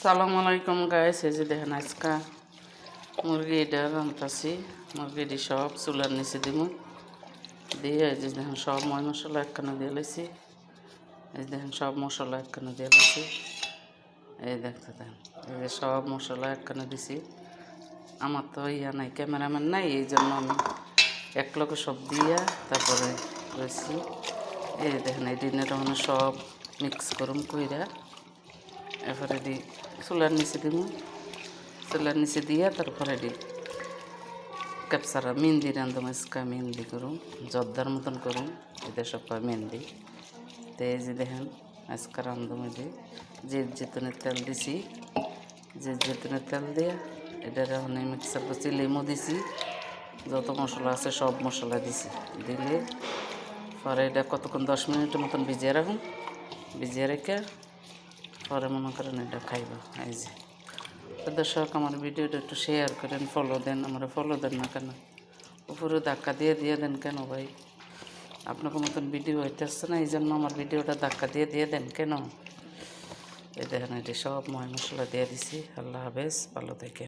সালাম আলাইকুম গাইস, এই যে দেখেন আজকা মুরগি এটা রান্তাছি। মুরগিটি সব চুলার নিচে দিব দিয়ে এই যে দেখেন সব ময় মশলা একখানে দিয়ে লেছি। এই দেখেন সব মশলা একখানে দিয়ে লেছি। এই দেখতে দেখেন এই যে সব মশলা একখানে দিছি। আমার তো ইয়া নাই, ক্যামেরাম্যান নাই, এই জন্য আমি এক লগে সব দিয়া তারপরে রয়েছি। এই দেখেন এই দিনের মানে সব মিক্স করুম কইরা এরপরে দি চুলার নিচে দিব। চুলার নিচে দিয়া তারপরে দি ক্যাপসারা মেহেন্দি রান্ধুম। আজকা মেহেন্দি করুম, জর্দার মতন করুম, এদের সব মেহেন্দি। তো এই যে দেখেন আজকা রান্ধুম। এই যে জেতুনের তেল দিছি, জেতুনের তেল দিয়ে এটার মানে মিক্সার করছি, লেমু দিছি, যত মশলা আছে সব মশলা দিছি। দিলে পরে এটা কতক্ষণ 10 মিনিটের মতন ভিজিয়ে রাখুন। ভিজিয়ে রেখে পরে মনে করেন এটা খাইবা। এই যে দর্শক আমার ভিডিওটা একটু শেয়ার করেন, ফলো দেন। আমরা ফলো দেন না কেন? উপরে ধাক্কা দিয়ে দেন কেন ভাই? আপনাকে মতন ভিডিও হইতে আসছে না, এই জন্য আমার ভিডিওটা ধাক্কা দিয়ে দেন কেন? এই দেখেন এটি সব ময় মশলা দিয়ে দিছি। আল্লাহ হাফেজ, ভালো থেকে।